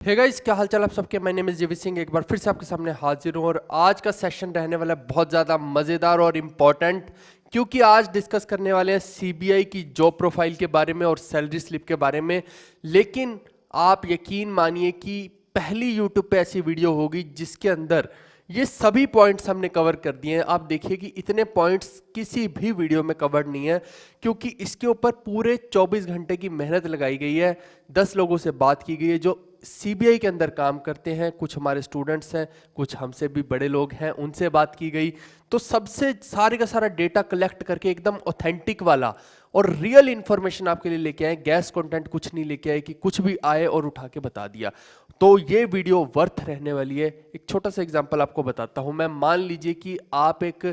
Hey guys, क्या हाल चाल आप सबके। माय नेम इज जेवी सिंह, एक बार फिर से आपके सामने हाजिर हूँ और आज का सेशन रहने वाला है बहुत ज़्यादा मज़ेदार और इम्पॉर्टेंट, क्योंकि आज डिस्कस करने वाले हैं सीबीआई की जॉब प्रोफाइल के बारे में और सैलरी स्लिप के बारे में। लेकिन आप यकीन मानिए कि पहली यूट्यूब पे ऐसी वीडियो होगी जिसके अंदर ये सभी पॉइंट्स हमने कवर कर दिए हैं। आप देखिए कि इतने पॉइंट्स किसी भी वीडियो में कवर नहीं है, क्योंकि इसके ऊपर पूरे 24 घंटे की मेहनत लगाई गई है। 10 लोगों से बात की गई है जो सीबीआई के अंदर काम करते हैं, कुछ हमारे स्टूडेंट्स हैं, कुछ हमसे भी बड़े लोग हैं, उनसे बात की गई। तो सबसे सारे का सारा डेटा कलेक्ट करके एकदम ऑथेंटिक वाला और रियल इंफॉर्मेशन आपके लिए लेके आए। गैस कंटेंट कुछ नहीं लेके आए कि कुछ भी आए और उठा के बता दिया। तो ये वीडियो वर्थ रहने वाली है। एक छोटा सा एग्जांपल आपको बताता हूं। मैं मान लीजिए कि आप एक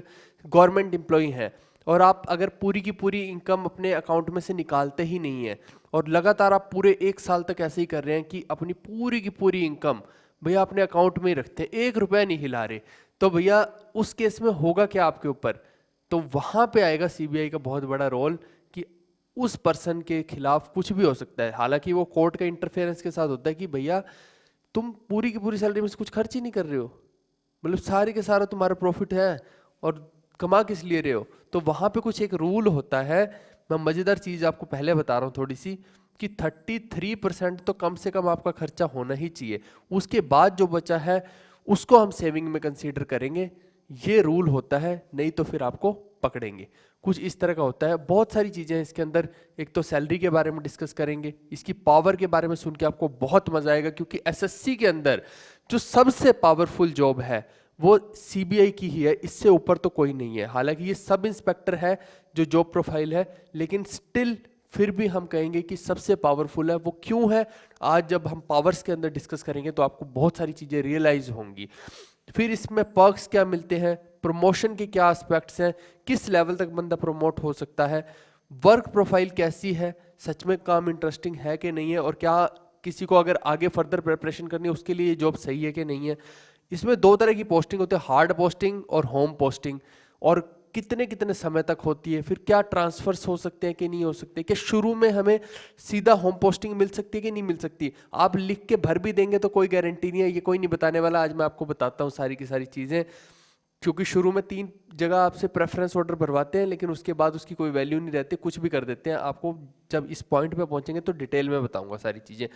गवर्नमेंट एम्प्लॉई हैं और आप अगर पूरी की पूरी इनकम अपने अकाउंट में से निकालते ही नहीं है और लगातार आप पूरे 1 साल तक ऐसे ही कर रहे हैं कि अपनी पूरी की पूरी इनकम भैया अपने अकाउंट में ही रखते हैं, 1 रुपया नहीं हिला रहे, तो भैया उस केस में होगा क्या आपके ऊपर? तो वहां पे आएगा सीबीआई का बहुत बड़ा रोल कि उस पर्सन के खिलाफ कुछ भी हो सकता है। हालांकि वो कोर्ट का इंटरफेरेंस के साथ होता है कि भैया तुम पूरी की पूरी सैलरी में से कुछ खर्च ही नहीं कर रहे हो, मतलब सारे के सारा तुम्हारा प्रॉफिट है और कमा किस लिए रहे हो। तो वहां पे कुछ एक रूल होता है। मैं मजेदार चीज आपको पहले बता रहा हूँ थोड़ी सी, कि 33% तो कम से कम आपका खर्चा होना ही चाहिए। उसके बाद जो बचा है उसको हम सेविंग में कंसीडर करेंगे। ये रूल होता है, नहीं तो फिर आपको पकड़ेंगे। कुछ इस तरह का होता है। बहुत सारी चीजें हैं इसके अंदर। एक तो सैलरी के बारे में डिस्कस करेंगे, इसकी पावर के बारे में सुन के आपको बहुत मजा आएगा, क्योंकि एसएससी के अंदर जो सबसे पावरफुल जॉब है वो सीबीआई की ही है, इससे ऊपर तो कोई नहीं है। हालांकि ये सब इंस्पेक्टर है जो जॉब प्रोफाइल है, लेकिन स्टिल फिर भी हम कहेंगे कि सबसे पावरफुल है। वो क्यों है, आज जब हम पावर्स के अंदर डिस्कस करेंगे तो आपको बहुत सारी चीजें रियलाइज होंगी। फिर इसमें पर्क्स क्या मिलते हैं, प्रमोशन के क्या एस्पेक्ट्स हैं, किस लेवल तक बंदा प्रमोट हो सकता है, वर्क प्रोफाइल कैसी है, सच में काम इंटरेस्टिंग है कि नहीं है, और क्या किसी को अगर आगे फर्दर प्रिपरेशन करनी है उसके लिए ये जॉब सही है कि नहीं है। इसमें 2 तरह की पोस्टिंग होती है, हार्ड पोस्टिंग और होम पोस्टिंग, और कितने कितने समय तक होती है। फिर क्या ट्रांसफर्स हो सकते हैं कि नहीं हो सकते, कि शुरू में हमें सीधा होम पोस्टिंग मिल सकती है कि नहीं मिल सकती। आप लिख के भर भी देंगे तो कोई गारंटी नहीं है, ये कोई नहीं बताने वाला। आज मैं आपको बताता हूँ सारी की सारी चीज़ें, क्योंकि शुरू में 3 जगह आपसे प्रेफरेंस ऑर्डर भरवाते हैं, लेकिन उसके बाद उसकी कोई वैल्यू नहीं रहती, कुछ भी कर देते हैं। आपको जब इस पॉइंट पे पहुंचेंगे तो डिटेल में बताऊंगा सारी चीज़ें।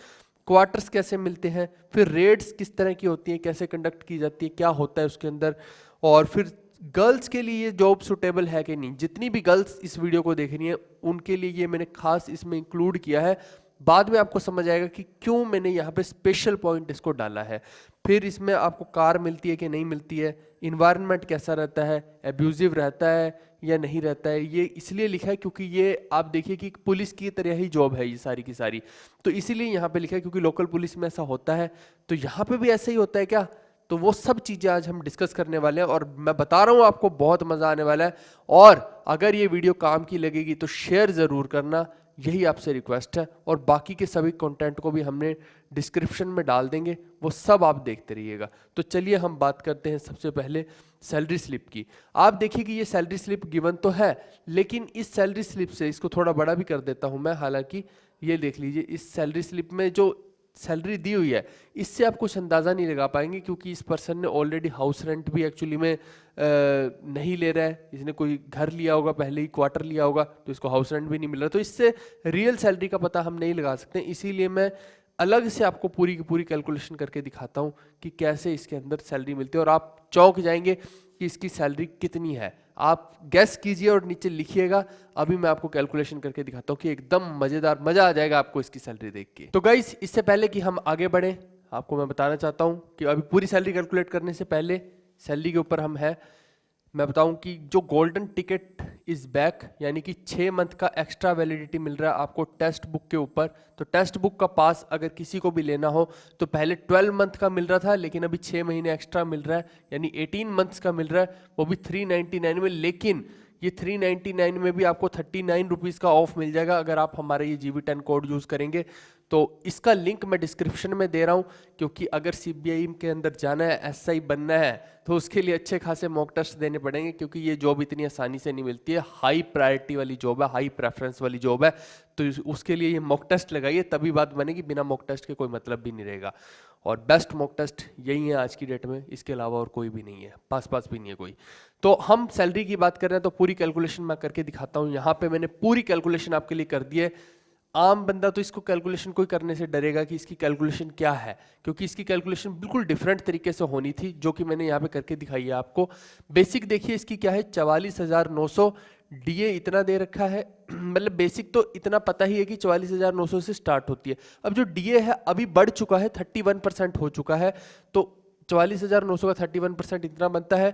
क्वार्टर्स कैसे मिलते हैं, फिर रेट्स किस तरह की होती हैं, कैसे कंडक्ट की जाती है, क्या होता है उसके अंदर, और फिर गर्ल्स के लिए ये जॉब सुटेबल है कि नहीं। जितनी भी गर्ल्स इस वीडियो को देख रही हैं उनके लिए ये मैंने खास इसमें इंक्लूड किया है। बाद में आपको समझ आएगा कि क्यों मैंने यहाँ पे स्पेशल पॉइंट इसको डाला है। फिर इसमें आपको कार मिलती है कि नहीं मिलती है, इन्वायरमेंट कैसा रहता है, एब्यूजिव रहता है या नहीं रहता है। ये इसलिए लिखा है क्योंकि ये आप देखिए कि पुलिस की तरह ही जॉब है ये सारी की सारी, तो इसीलिए यहाँ पे लिखा है, क्योंकि लोकल पुलिस में ऐसा होता है। तो यहाँ पे भी ऐसा ही होता है क्या? तो वो सब चीज़ें आज हम डिस्कस करने वाले हैं और मैं बता रहा हूँ आपको बहुत मज़ा आने वाला है। और अगर ये वीडियो काम की लगेगी तो शेयर ज़रूर करना, यही आपसे रिक्वेस्ट है। और बाकी के सभी कंटेंट को भी हमने डिस्क्रिप्शन में डाल देंगे, वो सब आप देखते रहिएगा। तो चलिए हम बात करते हैं सबसे पहले सैलरी स्लिप की। आप देखिए कि ये सैलरी स्लिप गिवन तो है, लेकिन इस सैलरी स्लिप से इसको थोड़ा बड़ा भी कर देता हूं मैं। हालांकि ये देख लीजिए, इस सैलरी स्लिप में जो सैलरी दी हुई है इससे आप कुछ अंदाज़ा नहीं लगा पाएंगे, क्योंकि इस पर्सन ने ऑलरेडी हाउस रेंट भी एक्चुअली में नहीं ले रहा है। इसने कोई घर लिया होगा, पहले ही क्वार्टर लिया होगा, तो इसको हाउस रेंट भी नहीं मिल रहा। तो इससे रियल सैलरी का पता हम नहीं लगा सकते। इसीलिए मैं अलग से आपको पूरी की पूरी कैलकुलेशन करके दिखाता हूँ कि कैसे इसके अंदर सैलरी मिलती है, और आप चौंक जाएंगे कि इसकी सैलरी कितनी है। आप गैस कीजिए और नीचे लिखिएगा। अभी मैं आपको कैलकुलेशन करके दिखाता हूँ कि एकदम मजेदार, मजा आ जाएगा आपको इसकी सैलरी देख के। तो गाइस, इससे पहले कि हम आगे बढ़े, आपको मैं बताना चाहता हूँ कि अभी पूरी सैलरी कैलकुलेट करने से पहले सैलरी के ऊपर हम हैं। मैं बताऊं कि जो गोल्डन टिकट इज बैक, यानी कि 6 मंथ का एक्स्ट्रा वैलिडिटी मिल रहा है आपको टेक्स्ट बुक के ऊपर। तो टेक्स्ट बुक का पास अगर किसी को भी लेना हो तो पहले 12 मंथ का मिल रहा था, लेकिन अभी 6 महीने एक्स्ट्रा मिल रहा है, यानी 18 मंथ्स का मिल रहा है, वो भी 399 में। लेकिन ये 399 में भी आपको 39 रुपीज़ का ऑफ मिल जाएगा अगर आप हमारा ये GB10 कोड यूज़ करेंगे। तो इसका लिंक मैं डिस्क्रिप्शन में दे रहा हूँ, क्योंकि अगर सीबीआई के अंदर जाना है, एसआई बनना है, तो उसके लिए अच्छे खासे मॉक टेस्ट देने पड़ेंगे, क्योंकि ये जॉब इतनी आसानी से नहीं मिलती है। हाई प्रायोरिटी वाली जॉब है, हाई प्रेफरेंस वाली जॉब है, तो उसके लिए ये मॉक टेस्ट लगाइए, तभी बात बनेगी। बिना मॉक टेस्ट के कोई मतलब भी नहीं रहेगा। और बेस्ट मॉक टेस्ट यही है आज की डेट में, इसके अलावा और कोई भी नहीं है, पास भी नहीं है कोई। तो हम सैलरी की बात कर रहे हैं, तो पूरी कैलकुलेशन मैं करके दिखाता हूँ। यहाँ पे मैंने पूरी कैलकुलेशन आपके लिए कर दी है। आम बंदा तो इसको कैलकुलेशन कोई करने से डरेगा कि इसकी कैलकुलेशन क्या है, क्योंकि इसकी कैलकुलेशन बिल्कुल डिफरेंट तरीके से होनी थी, जो कि मैंने यहाँ पे करके दिखाई है आपको। बेसिक देखिए इसकी क्या है, 44,900। डीए इतना दे रखा है, मतलब बेसिक तो इतना पता ही है कि 44,900 से स्टार्ट होती है। अब जो डीए है अभी बढ़ चुका है, 31% हो चुका है, तो 44,900 का 31% इतना बनता है।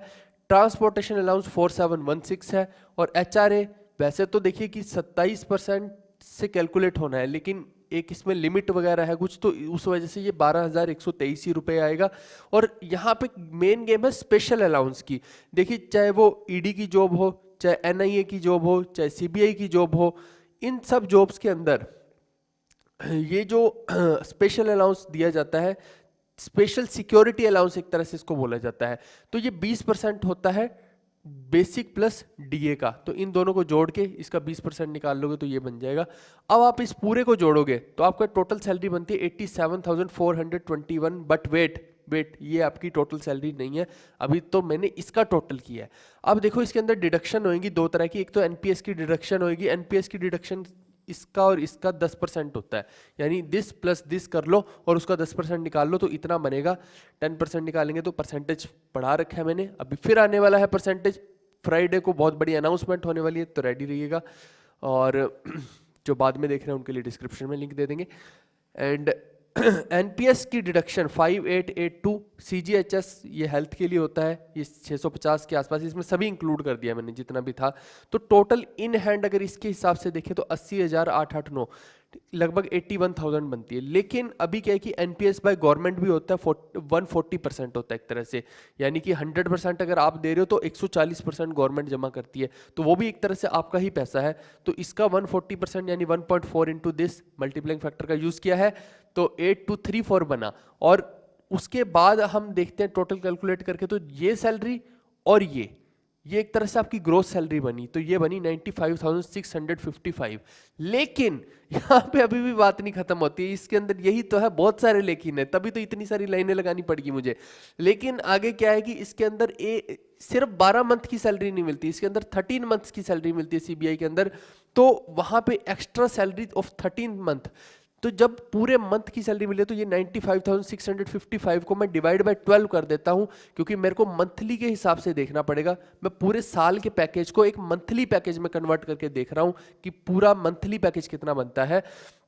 ट्रांसपोर्टेशन अलाउंस 4716 है, और एचआरए वैसे तो देखिए कि 27% से कैलकुलेट होना है, लेकिन एक इसमें लिमिट वगैरह है कुछ, तो उस वजह से ये 12,123 ही रुपये आएगा। और यहाँ पे मेन गेम है स्पेशल अलाउंस की। देखिए चाहे वो ईडी की जॉब हो, चाहे एनआईए की जॉब हो, चाहे सीबीआई की जॉब हो, इन सब जॉब्स के अंदर ये जो स्पेशल अलाउंस दिया जाता है, स्पेशल सिक्योरिटी अलाउंस एक तरह से इसको बोला जाता है, तो ये 20% होता है बेसिक प्लस डीए का। तो इन दोनों को जोड़ के इसका 20% निकाल लोगे तो ये बन जाएगा। अब आप इस पूरे को जोड़ोगे तो आपका टोटल सैलरी बनती है 87,421। बट वेट ये आपकी टोटल सैलरी नहीं है, अभी तो मैंने इसका टोटल किया है। अब देखो इसके अंदर डिडक्शन होएगी दो तरह की, एक तो एनपीएस की डिडक्शन होएगी। एनपीएस की डिडक्शन इसका और इसका 10% होता है, यानी दिस प्लस दिस कर लो और उसका 10% निकाल लो तो इतना बनेगा। 10% निकालेंगे तो परसेंटेज बढ़ा रखा है मैंने, अभी फिर आने वाला है परसेंटेज। फ्राइडे को बहुत बड़ी अनाउंसमेंट होने वाली है, तो रेडी रहिएगा। और जो बाद में देख रहे हैं उनके लिए डिस्क्रिप्शन में लिंक दे देंगे। एंड एनपीएस की डिडक्शन 5882। सीजीएचएस ये हेल्थ के लिए होता है, ये 650 के आसपास, इसमें सभी इंक्लूड कर दिया मैंने जितना भी था। तो टोटल इन हैंड अगर इसके हिसाब से देखें तो 80,889, लगभग 81,000 बनती है। लेकिन अभी क्या है कि एनपीएस बाय गवर्नमेंट भी होता है, 140% होता है एक तरह से, यानी कि 100% अगर आप दे रहे हो तो 140% गवर्नमेंट जमा करती है, तो वो भी एक तरह से आपका ही पैसा है। तो इसका 140% यानी 1.4 इंटू दिस मल्टीप्लाइंग फैक्टर का यूज किया है, तो 8234 बना। और उसके बाद हम देखते हैं टोटल कैलकुलेट करके, तो ये सैलरी और ये एक तरह से आपकी ग्रोस सैलरी बनी, तो ये बनी 95,655। लेकिन यहाँ पे अभी भी बात नहीं खत्म होती है, इसके अंदर यही तो है, बहुत सारे लेकिन है, तभी तो इतनी सारी लाइनें लगानी पड़गी मुझे। लेकिन आगे क्या है कि इसके अंदर सिर्फ 12 मंथ की सैलरी नहीं मिलती, इसके अंदर 13 मंथ्स की सैलरी मिलती है सीबीआई के अंदर। तो वहां पे एक्स्ट्रा सैलरी ऑफ 13 मंथ, तो जब पूरे मंथ की सैलरी मिले तो ये 95,655 को मैं डिवाइड बाय 12 कर देता हूं, क्योंकि मेरे को मंथली के हिसाब से देखना पड़ेगा। मैं पूरे साल के पैकेज को एक मंथली पैकेज में कन्वर्ट करके देख रहा हूं कि पूरा मंथली पैकेज कितना बनता है।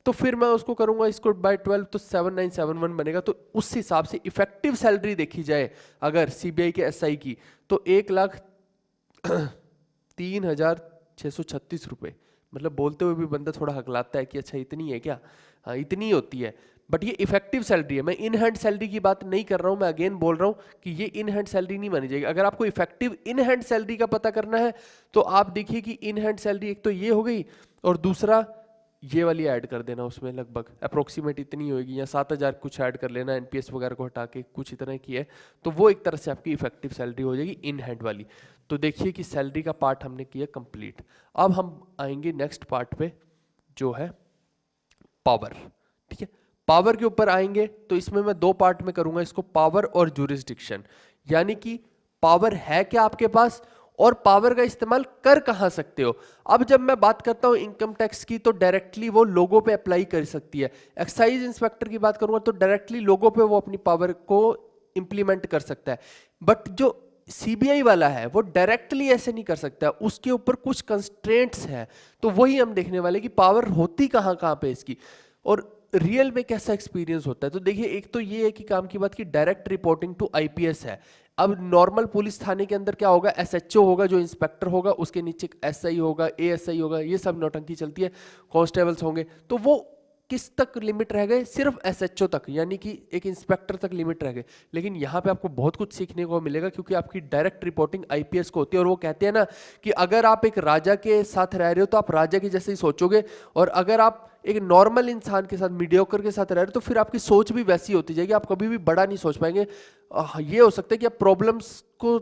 तो फिर मैं उसको करूंगा इसको बाय 12, तो 7971 बनेगा। तो उस हिसाब से इफेक्टिव सैलरी देखी जाए अगर सीबीआई के एसआई की, तो 1,03,636 रुपये। मतलब बोलते हुए भी बंदा थोड़ा हकलाता है कि अच्छा इतनी है क्या, हाँ इतनी होती है। बट ये इफेक्टिव सैलरी है, मैं इन हैंड सैलरी की बात नहीं कर रहा हूं। मैं अगेन बोल रहा हूं कि ये इन हैंड सैलरी नहीं मानी जाएगी। अगर आपको इफेक्टिव इन हैंड सैलरी का पता करना है तो आप देखिए कि इन हैंड सैलरी एक तो ये हो गई, और दूसरा ये वाली ऐड कर देना, उसमें लगभग अप्रोक्सीमेट इतनी होगी, या 7,000 कुछ ऐड कर लेना, एनपीएस वगैरह को हटा के कुछ इतना की है, तो वो एक तरह से आपकी इफेक्टिव सैलरी हो जाएगी इन हैंड वाली। तो देखिए कि सैलरी का पार्ट हमने किया कंप्लीट। अब हम आएंगे नेक्स्ट पार्ट पे, जो है पावर। ठीक है, पावर के ऊपर आएंगे तो इसमें मैं दो पार्ट में करूंगा इसको, पावर और जुरिस्डिक्शन। यानी कि पावर है क्या आपके पास, और पावर का इस्तेमाल कर कहां सकते हो। अब जब मैं बात करता हूं इनकम टैक्स की, तो डायरेक्टली वो लोगों पे अप्लाई कर सकती है। एक्साइज इंस्पेक्टर की बात करूंगा तो डायरेक्टली लोगों पे वो अपनी पावर को इंप्लीमेंट कर सकता है। बट जो सीबीआई वाला है वो डायरेक्टली ऐसे नहीं कर सकता, उसके ऊपर कुछ कंस्ट्रेंट्स है। तो वही हम देखने वाले कि पावर होती कहां कहां पे इसकी, और रियल में कैसा एक्सपीरियंस होता है। तो देखिए, एक तो ये है कि काम की बात की डायरेक्ट रिपोर्टिंग टू आईपीएस है। अब नॉर्मल पुलिस थाने के अंदर क्या होगा, एसएचओ होगा जो इंस्पेक्टर होगा, उसके नीचे एसआई होगा, एएसआई होगा, ये सब नौटंकी चलती है, कांस्टेबल्स होंगे। तो वो किस तक लिमिट रह गए, सिर्फ एसएचओ तक, यानी कि एक इंस्पेक्टर तक लिमिट रह गए। लेकिन यहाँ पे आपको बहुत कुछ सीखने को मिलेगा, क्योंकि आपकी डायरेक्ट रिपोर्टिंग आईपीएस को होती है। और वो कहते हैं ना कि अगर आप एक राजा के साथ रह रहे हो तो आप राजा के जैसे ही सोचोगे, और अगर आप एक नॉर्मल इंसान के साथ, मीडियोकर के साथ रह रहे हो, तो फिर आपकी सोच भी वैसी होती जाएगी, आप कभी भी बड़ा नहीं सोच पाएंगे। ये हो सकता है कि आप प्रॉब्लम्स को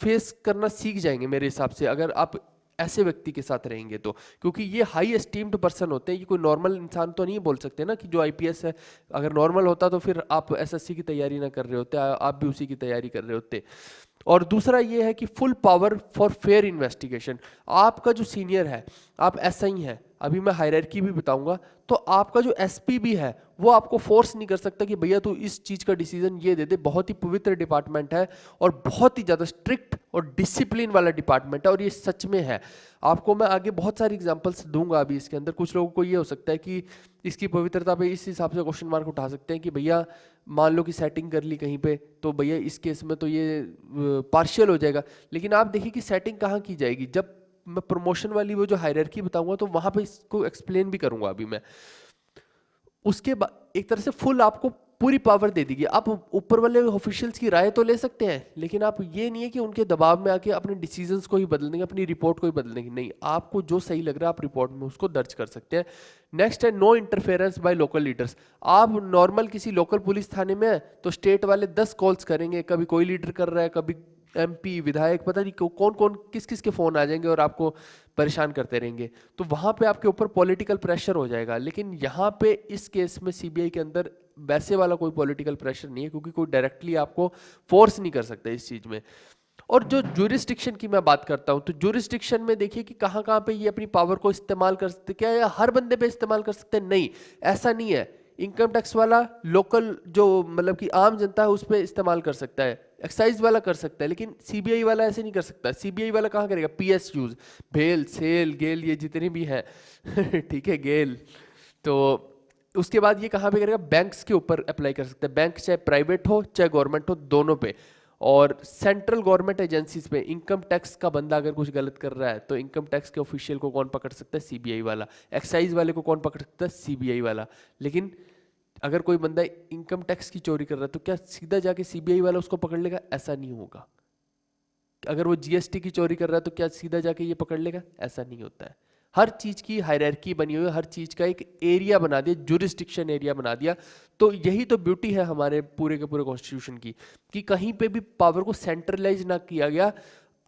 फेस करना सीख जाएंगे मेरे हिसाब से, अगर आप ऐसे व्यक्ति के साथ रहेंगे तो, क्योंकि ये हाई एस्टीम्ड पर्सन होते हैं, ये कोई नॉर्मल इंसान तो नहीं बोल सकते ना कि जो आईपीएस है। अगर नॉर्मल होता तो फिर आप एसएससी की तैयारी ना कर रहे होते, आप भी उसी की तैयारी कर रहे होते। और दूसरा ये है कि full power for fair investigation. आपका जो सीनियर है, आप एसआई हैं, अभी मैं हायरार्की भी बताऊंगा, तो आपका जो एसपी भी है वो आपको फोर्स नहीं कर सकता कि भैया तू इस चीज का डिसीजन ये दे दे। बहुत ही पवित्र डिपार्टमेंट है और बहुत ही ज्यादा स्ट्रिक्ट और डिसिप्लिन वाला डिपार्टमेंट है, और ये सच में है। आपको मैं आगे बहुत सारी एग्जांपल्स दूंगा अभी इसके अंदर। कुछ लोगों को ये हो सकता है कि इसकी पवित्रता पे इस हिसाब से क्वेश्चन मार्क उठा सकते हैं कि भैया मान लो कि सेटिंग कर ली कहीं पे, तो भैया इस केस में तो ये पार्शियल हो जाएगा। लेकिन आप देखिए कि सेटिंग कहाँ की जाएगी। जब मैं प्रमोशन वाली वो जो हायरार्की बताऊंगा तो वहां पे इसको एक्सप्लेन भी करूंगा अभी मैं। उसके बाद एक तरह से फुल आपको पूरी पावर दे देगी। आप ऊपर वाले ऑफिशियल्स की राय तो ले सकते हैं, लेकिन आप ये नहीं है कि उनके दबाव में आके अपने डिसीजंस को ही बदल देंगे, अपनी रिपोर्ट को ही बदल देंगे। नहीं, आपको जो सही लग रहा है आप रिपोर्ट में उसको दर्ज कर सकते हैं। नेक्स्ट है no interference by local leaders. आप नॉर्मल किसी लोकल पुलिस थाने में है तो स्टेट वाले 10 कॉल्स करेंगे, कभी कोई लीडर कर रहा है, कभी एमपी, विधायक, पता नहीं कौन कौन किस किस के फोन आ जाएंगे और आपको परेशान करते रहेंगे। तो वहां पे आपके ऊपर पॉलिटिकल प्रेशर हो जाएगा। लेकिन यहाँ पे इस केस में सीबीआई के अंदर वैसे वाला कोई पॉलिटिकल प्रेशर नहीं है, क्योंकि कोई डायरेक्टली आपको फोर्स नहीं कर सकता इस चीज में। और जो ज्यूरिस्डिक्शन की मैं बात करता हूं, तो ज्यूरिस्डिक्शन में देखिए कि कहां कहां पे ये अपनी पावर को इस्तेमाल कर सकते। क्या ये हर बंदे पे इस्तेमाल कर सकते हैं? नहीं, ऐसा नहीं है। इनकम टैक्स वाला लोकल जो मतलब कि आम जनता है उस पर इस्तेमाल कर सकता है, एक्साइज वाला कर सकता है, लेकिन सीबीआई वाला ऐसे नहीं कर सकता। सीबीआई वाला कहाँ करेगा? पीएसयूज, भेल, सेल, गेल, ये जितने भी हैं ठीक है, गेल। तो उसके बाद ये कहाँ पे करेगा? बैंक्स के ऊपर अप्लाई कर सकता है। बैंक चाहे प्राइवेट हो चाहे गवर्नमेंट हो, दोनों पे। और सेंट्रल गवर्नमेंट एजेंसीज पे इनकम टैक्स का बंदा अगर कुछ गलत कर रहा है तो इनकम टैक्स के ऑफिशियल को कौन पकड़ सकता है? सीबीआई वाला। एक्साइज वाले को कौन पकड़ सकता है? सीबीआई वाला। लेकिन अगर कोई बंदा इनकम टैक्स की चोरी कर रहा है तो क्या सीधा जाके सीबीआई वाला उसको पकड़ लेगा? ऐसा नहीं होगा। अगर वो जीएसटी की चोरी कर रहा है तो क्या सीधा जाके ये पकड़ लेगा? ऐसा नहीं होता है। हर चीज की हायरार्की बनी हुई है, हर चीज का एक एरिया बना दिया, जुरिस्डिक्शन एरिया बना दिया। तो यही तो ब्यूटी है हमारे पूरे के पूरे कॉन्स्टिट्यूशन की, कि कहीं पे भी पावर को सेंट्रलाइज ना किया गया,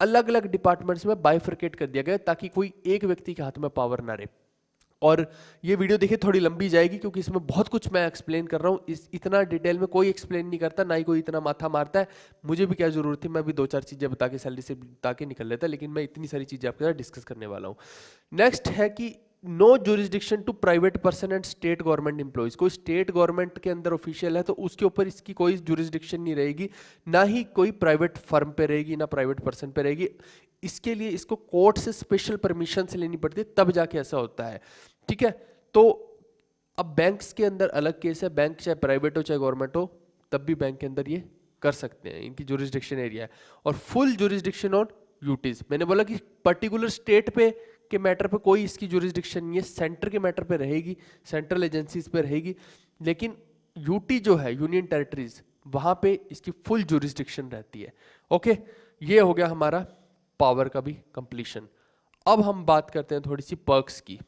अलग अलग डिपार्टमेंट्स में बाइफरकेट कर दिया गया, ताकि कोई एक व्यक्ति के हाथ में पावर ना रहे। और ये वीडियो देखिए थोड़ी लंबी जाएगी, क्योंकि इसमें बहुत कुछ मैं एक्सप्लेन कर रहा हूँ। इतना डिटेल में कोई एक्सप्लेन नहीं करता, ना ही कोई इतना माथा मारता है। मुझे भी क्या जरूरत थी, मैं भी 2-4 चीजें बता के सैलरी से बता के निकल लेता, लेकिन मैं इतनी सारी चीजें आपके साथ डिस्कस करने वाला हूँ। नेक्स्ट है कि no jurisdiction to private person and state government employees. कोई स्टेट गवर्नमेंट के अंदर ऑफिशियल है तो उसके ऊपर इसकी कोई जुरिस्डिक्शन नहीं रहेगी, ना ही कोई प्राइवेट फर्म पे रहेगी, ना प्राइवेट पर्सन पे रहेगी। इसके लिए इसको कोर्ट से स्पेशल परमिशन से लेनी पड़ती है, तब जाके ऐसा होता है। ठीक है, तो अब बैंक्स के अंदर अलग केस है। बैंक चाहे प्राइवेट हो चाहे गवर्नमेंट हो, तब भी बैंक के अंदर ये कर सकते हैं, इनकी जुरिस्डिक्शन एरिया है। और फुल जुरिस्डिक्शन ऑन यूटीज। मैंने बोला कि पर्टिकुलर स्टेट पे के मैटर पे कोई इसकी जुरिस्डिक्शन नहीं है, सेंटर के मैटर पे रहेगी, सेंट्रल एजेंसीज पे रहेगी। लेकिन यूटी जो है, यूनियन टेरिटरीज, वहां पे इसकी फुल जुरिस्डिक्शन रहती है। ओके, ये हो गया हमारा पावर का भी कंप्लीशन। अब हम बात करते हैं थोड़ी सी पर्क्स की।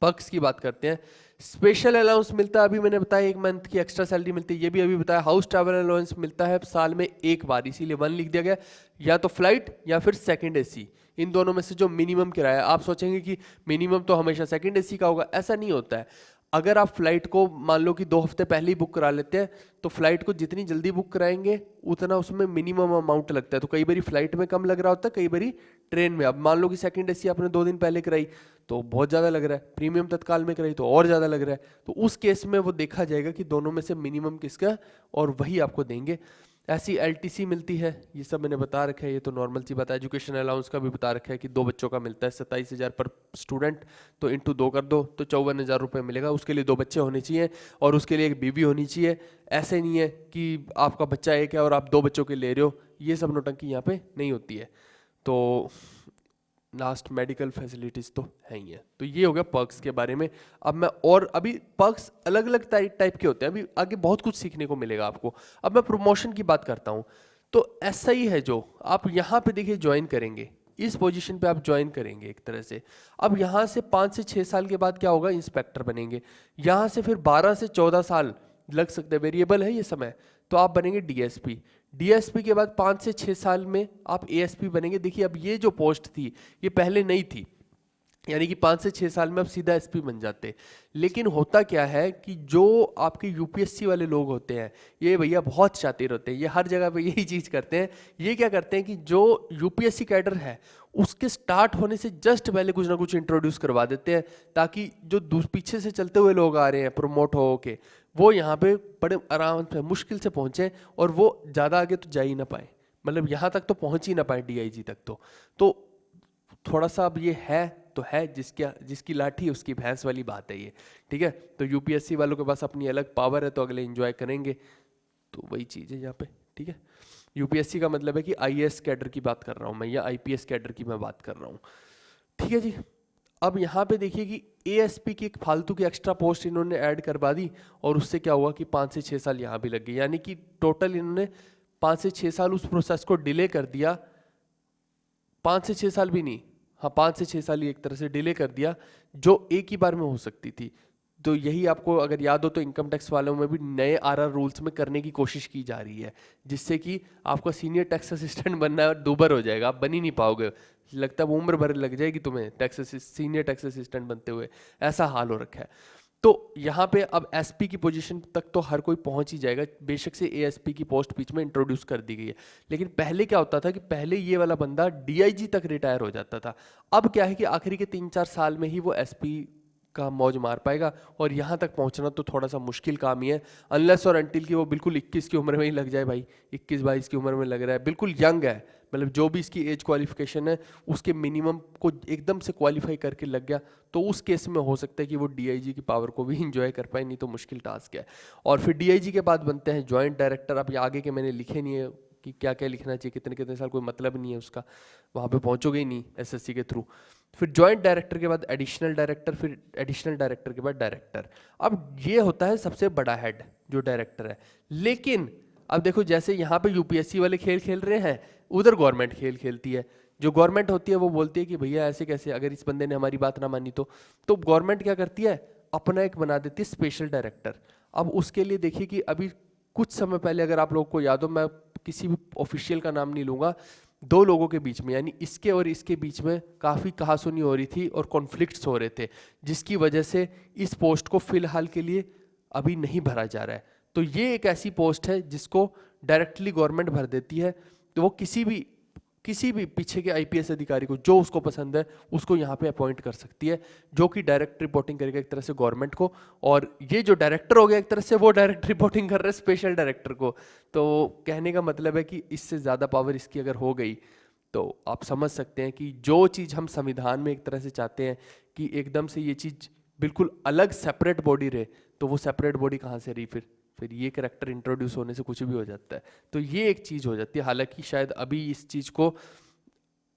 पर्क्स की बात करते हैं। स्पेशल अलाउंस मिलता है, अभी मैंने बताया 1 मंथ की एक्स्ट्रा सैलरी मिलती है, ये भी अभी बताया। हाउस ट्रैवल अलाउंस मिलता है साल में एक बार, इसीलिए 1 लिख दिया गया। या तो फ्लाइट या फिर सेकंड एसी, इन दोनों में से जो मिनिमम किराया। आप सोचेंगे कि मिनिमम तो हमेशा सेकंड एसी का होगा, ऐसा नहीं होता है। अगर आप फ्लाइट को मान लो कि 2 हफ्ते पहले ही बुक करा लेते हैं, तो फ्लाइट को जितनी जल्दी बुक कराएंगे उतना उसमें मिनिमम अमाउंट लगता है। तो कई बारी फ्लाइट में कम लग रहा होता है, कई बारी ट्रेन में। अब मान लो कि सेकंड एसी आपने 2 दिन पहले कराई तो बहुत ज़्यादा लग रहा है, प्रीमियम तत्काल में कराई तो और ज़्यादा लग रहा है। तो उस केस में वो देखा जाएगा कि दोनों में से मिनिमम किसका, और वही आपको देंगे। ऐसी एलटीसी मिलती है, ये सब मैंने बता रखा है, ये तो नॉर्मल सी बात है। एजुकेशन अलाउंस का भी बता रखा है कि 2 बच्चों का मिलता है 27,000 पर स्टूडेंट, तो इंटू 2 कर दो तो 54,000 रुपये मिलेगा। उसके लिए 2 बच्चे होने चाहिए और उसके लिए एक बीवी होनी चाहिए। ऐसे नहीं है कि आपका बच्चा एक है और आप 2 बच्चों के ले रहे हो, ये सब नौटंकी यहाँ पे नहीं होती है। तो लास्ट मेडिकल फैसिलिटीज तो है ही है। तो ये हो गया पर्क्स के बारे में। अब मैं और अभी पर्क्स अलग अलग टाइप के होते हैं, अभी आगे बहुत कुछ सीखने को मिलेगा आपको। अब मैं प्रमोशन की बात करता हूँ। तो ऐसा ही है, जो आप यहाँ पे देखिए ज्वाइन करेंगे, इस पोजीशन पे आप ज्वाइन करेंगे एक तरह से। अब यहाँ से 5 से 6 साल के बाद क्या होगा, इंस्पेक्टर बनेंगे। यहाँ से फिर 12 से 14 साल लग सकते हैं, वेरिएबल है ये समय, तो आप बनेंगे डीएसपी। डीएसपी के बाद 5 से 6 साल में आप एएसपी बनेंगे। देखिए अब ये जो पोस्ट थी ये पहले नहीं थी, यानी कि 5 से 6 साल में आप सीधा एसपी बन जाते। लेकिन होता क्या है कि जो आपके यूपीएससी वाले लोग होते हैं, ये भैया बहुत शातिर होते हैं, ये हर जगह पे यही चीज़ करते हैं। ये क्या करते हैं कि जो यूपीएससी कैडर है उसके स्टार्ट होने से जस्ट पहले कुछ ना कुछ इंट्रोड्यूस करवा देते हैं, ताकि जो पीछे से चलते हुए लोग आ रहे हैं प्रमोट हो के, वो यहाँ पे बड़े आराम से मुश्किल से पहुँचे और वो ज़्यादा आगे तो जा ही ना पाए, मतलब यहाँ तक तो पहुँच ही ना पाए डीआईजी तक। तो थोड़ा सा अब ये है तो है, जिसकी लाठी उसकी भैंस वाली बात है ये, ठीक है। तो यूपीएससी वालों के पास अपनी अलग पावर है, तो अगले एंजॉय करेंगे, तो वही चीज़ है यहाँ पे, ठीक है। यूपीएससी का मतलब है कि आईएएस कैडर की बात कर रहा हूँ मैं, या आईपीएस कैडर की मैं बात कर रहा हूँ, ठीक है जी। अब यहाँ पे देखिए कि एएसपी की एक फालतू की एक्स्ट्रा पोस्ट इन्होंने ऐड करवा दी, और उससे क्या हुआ कि 5 से 6 साल यहाँ भी लग गए, यानी कि टोटल इन्होंने 5 से 6 साल उस प्रोसेस को डिले कर दिया। 5 से 6 साल भी नहीं, हाँ 5 से 6 साल ही एक तरह से डिले कर दिया, जो एक ही बार में हो सकती थी। तो यही आपको अगर याद हो तो इनकम टैक्स वालों में भी नए आरआर रूल्स में करने की कोशिश की जा रही है, जिससे कि आपका सीनियर टैक्स असिस्टेंट बनना दूबर हो जाएगा, आप बन ही नहीं पाओगे, लगता है उम्र भर लग जाएगी तुम्हें सीनियर टैक्स असिस्टेंट बनते हुए, ऐसा हाल हो रखा है। तो यहाँ पे अब एसपी की पोजीशन तक तो हर कोई पहुंच ही जाएगा, बेशक से एएसपी की पोस्ट बीच में इंट्रोड्यूस कर दी गई है। लेकिन पहले क्या होता था कि पहले ये वाला बंदा डीआईजी तक रिटायर हो जाता था। अब क्या है कि आखिरी के 3-4 साल में ही वो एसपी का मौज मार पाएगा, और यहाँ तक पहुँचना तो थोड़ा सा मुश्किल काम ही है, अनलेस और अनटिल कि वो बिल्कुल 21 की उम्र में ही लग जाए। भाई 21-22 की उम्र में लग रहा है, बिल्कुल यंग है, मतलब जो भी इसकी एज क्वालिफिकेशन है उसके मिनिमम को एकदम से क्वालिफाई करके लग गया, तो उस केस में हो सकता है कि वो डीआईजी की पावर को भी इंजॉय कर पाए, नहीं तो मुश्किल टास्क है। और फिर डीआईजी के बाद बनते हैं जॉइंट डायरेक्टर। अब ये आगे के मैंने लिखे नहीं है कि क्या क्या लिखना चाहिए, कितने कितने साल, कोई मतलब नहीं है उसका, वहाँ पे पहुँचोगे ही नहीं एसएससी के थ्रू। फिर जॉइंट डायरेक्टर के बाद एडिशनल डायरेक्टर, फिर एडिशनल डायरेक्टर के बाद डायरेक्टर। अब ये होता है सबसे बड़ा हेड जो डायरेक्टर है। लेकिन अब देखो जैसे यहाँ पे यूपीएससी वाले खेल खेल रहे हैं, उधर गवर्नमेंट खेल खेलती है। जो गवर्नमेंट होती है वो बोलती है कि भैया ऐसे कैसे, अगर इस बंदे ने हमारी बात ना मानी तो गवर्नमेंट क्या करती है, अपना एक बना देती है स्पेशल डायरेक्टर। अब उसके लिए देखिए कि अभी कुछ समय पहले, अगर आप लोगों को याद हो, मैं किसी भी ऑफिशियल का नाम नहीं लूंगा, 2 लोगों के बीच में, यानी इसके और इसके बीच में काफ़ी कहासुनी हो रही थी और कॉन्फ्लिक्ट्स हो रहे थे, जिसकी वजह से इस पोस्ट को फिलहाल के लिए अभी नहीं भरा जा रहा है। तो ये एक ऐसी पोस्ट है जिसको डायरेक्टली गवर्नमेंट भर देती है, तो वो किसी भी पीछे के आईपीएस अधिकारी को जो उसको पसंद है उसको यहाँ पे अपॉइंट कर सकती है, जो कि डायरेक्ट रिपोर्टिंग करेगा एक तरह से गवर्नमेंट को। और ये जो डायरेक्टर हो गया एक तरह से, वो डायरेक्ट रिपोर्टिंग कर रहा है स्पेशल डायरेक्टर को। तो कहने का मतलब है कि इससे ज़्यादा पावर इसकी अगर हो गई तो आप समझ सकते हैं कि जो चीज़ हम संविधान में एक तरह से चाहते हैं कि एकदम से ये चीज़ बिल्कुल अलग सेपरेट बॉडी रहे, तो वो सेपरेट बॉडी कहाँ से रही, फिर ये कैरेक्टर इंट्रोड्यूस होने से कुछ भी हो जाता है। तो ये एक चीज़ हो जाती है, हालांकि शायद अभी इस चीज़ को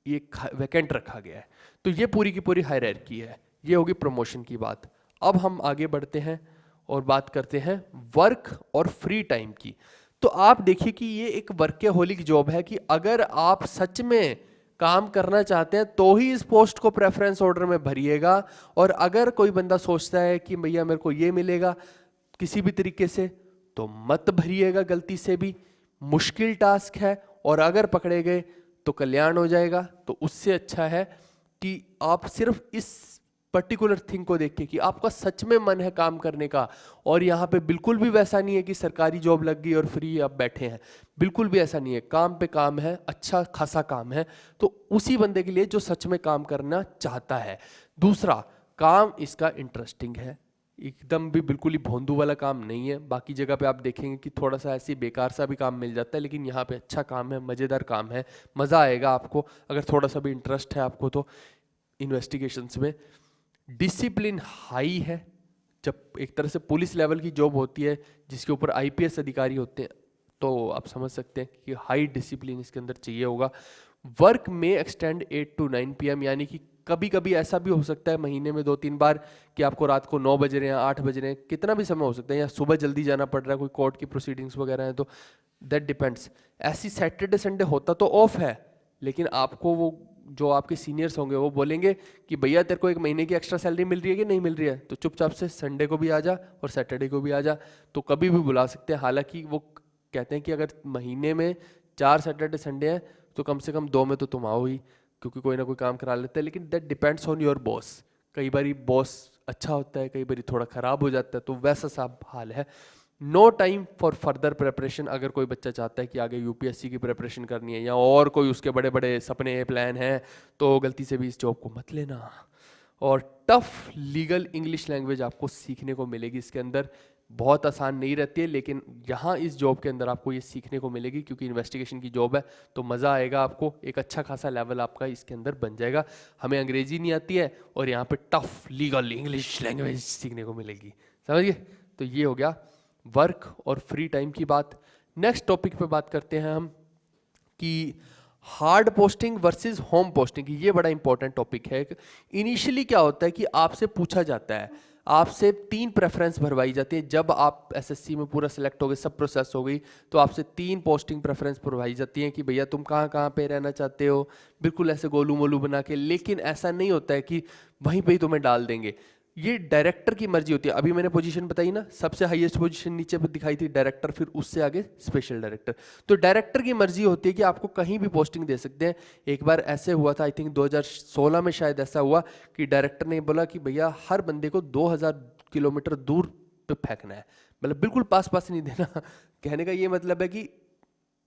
ये वैकेंट रखा गया है। तो ये पूरी की पूरी हायरार्की है, ये होगी प्रमोशन की बात। अब हम आगे बढ़ते हैं और बात करते हैं वर्क और फ्री टाइम की। तो आप देखिए कि ये एक वर्कहोलिक जॉब है, कि अगर आप सच में काम करना चाहते हैं तो ही इस पोस्ट को प्रेफरेंस ऑर्डर में भरिएगा। और अगर कोई बंदा सोचता है कि भैया मेरे को ये मिलेगा किसी भी तरीके से, तो मत भरिएगा गलती से भी, मुश्किल टास्क है, और अगर पकड़े गए तो कल्याण हो जाएगा। तो उससे अच्छा है कि आप सिर्फ इस पर्टिकुलर थिंग को देख के कि आपका सच में मन है काम करने का। और यहाँ पे बिल्कुल भी वैसा नहीं है कि सरकारी जॉब लग गई और फ्री आप बैठे हैं, बिल्कुल भी ऐसा नहीं है। काम पे काम है, अच्छा खासा काम है, तो उसी बंदे के लिए जो सच में काम करना चाहता है। दूसरा, काम इसका इंटरेस्टिंग है, एकदम भी बिल्कुल ही भोंदू वाला काम नहीं है। बाकी जगह पे आप देखेंगे कि थोड़ा सा ऐसी बेकार सा भी काम मिल जाता है, लेकिन यहाँ पे अच्छा काम है, मज़ेदार काम है, मज़ा आएगा आपको अगर थोड़ा सा भी इंटरेस्ट है आपको। तो इन्वेस्टिगेशंस में डिसिप्लिन हाई है, जब एक तरह से पुलिस लेवल की जॉब होती है जिसके ऊपर आईपीएस अधिकारी होते हैं, तो आप समझ सकते हैं कि हाई डिसिप्लिन इसके अंदर चाहिए होगा। वर्क में एक्सटेंड 8 to 9 PM, यानी कि कभी कभी ऐसा भी हो सकता है महीने में 2-3 बार कि आपको रात को 9 बज रहे हैं, 8 बज रहे हैं, कितना भी समय हो सकता है, या सुबह जल्दी जाना पड़ रहा है, कोई कोर्ट की प्रोसीडिंग्स वगैरह है, तो दैट डिपेंड्स। ऐसी सैटरडे संडे होता तो ऑफ है, लेकिन आपको वो जो आपके सीनियर्स होंगे वो बोलेंगे कि भैया तेरे को एक महीने की एक्स्ट्रा सैलरी मिल रही है कि नहीं मिल रही है, तो चुपचाप से संडे को भी आ जा और सैटरडे को भी आ जा, तो कभी भी बुला सकते हैं। हालांकि वो कहते हैं कि अगर महीने में 4 सैटरडे संडे हैं तो कम से कम 2 में तो तुम आओ ही, क्योंकि कोई ना कोई काम करा लेते हैं। लेकिन that depends on your boss, कई बारी बॉस अच्छा होता है, कई बारी थोड़ा ख़राब हो जाता है, तो वैसा सा हाल है। No time for further preparation. अगर कोई बच्चा चाहता है कि आगे यूपीएससी की प्रिपरेशन करनी है या और कोई उसके बड़े बड़े सपने प्लान हैं, तो गलती से भी इस जॉब को मत लेना। और टफ लीगल इंग्लिश लैंग्वेज आपको सीखने को मिलेगी इसके अंदर, बहुत आसान नहीं रहती है, लेकिन यहाँ इस जॉब के अंदर आपको ये सीखने को मिलेगी, क्योंकि इन्वेस्टिगेशन की जॉब है तो मज़ा आएगा आपको, एक अच्छा खासा लेवल आपका इसके अंदर बन जाएगा। हमें अंग्रेजी नहीं आती है और यहाँ पे टफ लीगल इंग्लिश लैंग्वेज सीखने को मिलेगी, समझिए। तो ये हो गया वर्क और फ्री टाइम की बात। नेक्स्ट टॉपिक पे बात करते हैं हम कि hard posting versus home posting. ये बड़ा इंपॉर्टेंट टॉपिक है। इनिशियली क्या होता है कि आपसे पूछा जाता है, आपसे 3 प्रेफरेंस भरवाई जाती है। जब आप एसएससी में पूरा सिलेक्ट हो गए, सब प्रोसेस हो गई, तो आपसे 3 पोस्टिंग प्रेफरेंस भरवाई जाती हैं कि भैया तुम कहाँ कहाँ पे रहना चाहते हो, बिल्कुल ऐसे गोलू मोलू बना के। लेकिन ऐसा नहीं होता है कि वहीं पे ही तुम्हें डाल देंगे, ये डायरेक्टर की मर्जी होती है। अभी मैंने पोजीशन बताई ना, सबसे हाईएस्ट पोजीशन नीचे पर दिखाई थी डायरेक्टर, फिर उससे आगे स्पेशल डायरेक्टर। तो डायरेक्टर की मर्जी होती है कि आपको कहीं भी पोस्टिंग दे सकते हैं। एक बार ऐसे हुआ था, आई थिंक 2016 में शायद ऐसा हुआ कि डायरेक्टर ने बोला कि भैया हर बंदे को 2000 किलोमीटर दूर पे फेंकना है, मतलब बिल्कुल पास पास नहीं देना। कहने का ये मतलब है कि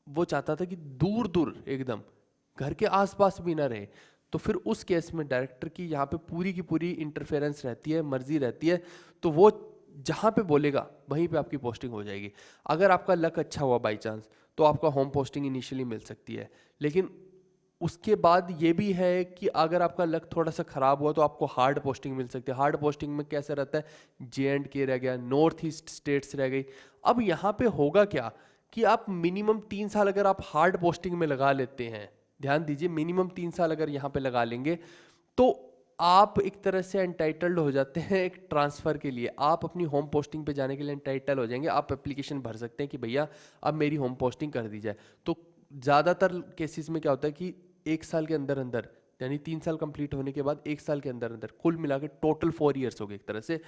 वो चाहता था कि दूर दूर एकदम घर के आसपास भी ना रहे। तो फिर उस केस में डायरेक्टर की यहाँ पे पूरी की पूरी इंटरफेरेंस रहती है, मर्जी रहती है, तो वो जहाँ पे बोलेगा वहीं पे आपकी पोस्टिंग हो जाएगी। अगर आपका लक अच्छा हुआ बाई चांस, तो आपका होम पोस्टिंग इनिशियली मिल सकती है। लेकिन उसके बाद ये भी है कि अगर आपका लक थोड़ा सा ख़राब हुआ तो आपको हार्ड पोस्टिंग मिल सकती है। हार्ड पोस्टिंग में कैसा रहता है, JNK रह गया, नॉर्थ ईस्ट स्टेट्स रह गई। अब यहाँ पे होगा क्या कि आप मिनिमम 3 साल अगर आप हार्ड पोस्टिंग में लगा लेते हैं, ध्यान दीजिए, मिनिमम 3 साल अगर यहाँ पे लगा लेंगे, तो आप एक तरह से एंटाइटल्ड हो जाते हैं एक ट्रांसफ़र के लिए। आप अपनी होम पोस्टिंग पे जाने के लिए एंटाइटल हो जाएंगे। आप एप्लीकेशन भर सकते हैं कि भैया अब मेरी होम पोस्टिंग कर दी जाए। तो ज़्यादातर केसेस में क्या होता है कि 1 साल के अंदर अंदर, यानी 3 साल कंप्लीट होने के बाद 1 साल के अंदर अंदर, कुल मिला के टोटल 4 ईयर्स हो गए, एक तरह से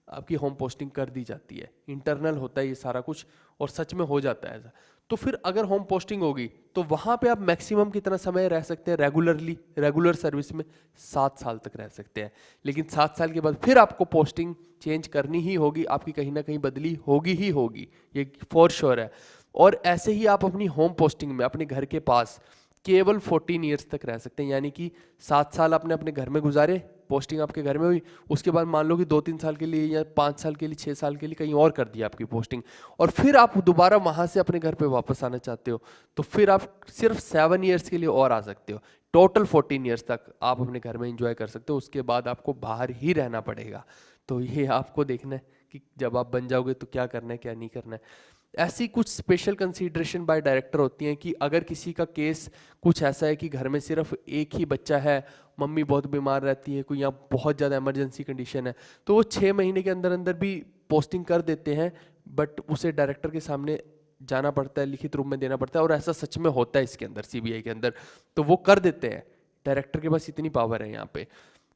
आपकी होम पोस्टिंग कर दी जाती है। इंटरनल होता है ये सारा कुछ, और सच में हो जाता है ऐसा। तो फिर अगर होम पोस्टिंग होगी तो वहाँ पे आप मैक्सिमम कितना समय रह सकते हैं रेगुलरली, रेगुलर सर्विस में 7 साल तक रह सकते हैं। लेकिन 7 साल के बाद फिर आपको पोस्टिंग चेंज करनी ही होगी, आपकी कहीं ना कहीं बदली होगी ही होगी, ये फॉर श्योर है। और ऐसे ही आप अपनी होम पोस्टिंग में अपने घर के पास केवल 14 ईयर्स तक रह सकते हैं। यानी कि 7 साल आपने अपने घर में गुजारे, पोस्टिंग आपके घर में हुई, उसके बाद मान लो कि 2-3 साल के लिए या 5 साल के लिए, 6 साल के लिए कहीं और कर दिया आपकी पोस्टिंग, और फिर आप दोबारा वहाँ से अपने घर पे वापस आना चाहते हो, तो फिर आप सिर्फ 7 ईयर्स के लिए और आ सकते हो। टोटल 14 ईयर्स तक आप अपने घर में इंजॉय कर सकते हो, उसके बाद आपको बाहर ही रहना पड़ेगा। तो ये आपको देखना है कि जब आप बन जाओगे तो क्या करना है क्या नहीं करना है। ऐसी कुछ स्पेशल कंसीडरेशन बाय डायरेक्टर होती हैं कि अगर किसी का केस कुछ ऐसा है कि घर में सिर्फ एक ही बच्चा है, मम्मी बहुत बीमार रहती है, कोई यहाँ बहुत ज़्यादा इमरजेंसी कंडीशन है, तो वो 6 महीने के अंदर अंदर भी पोस्टिंग कर देते हैं। बट उसे डायरेक्टर के सामने जाना पड़ता है, लिखित रूप में देना पड़ता है, और ऐसा सच में होता है इसके अंदर, CBI के अंदर। तो वो कर देते हैं, डायरेक्टर के पास इतनी पावर है यहाँ पे।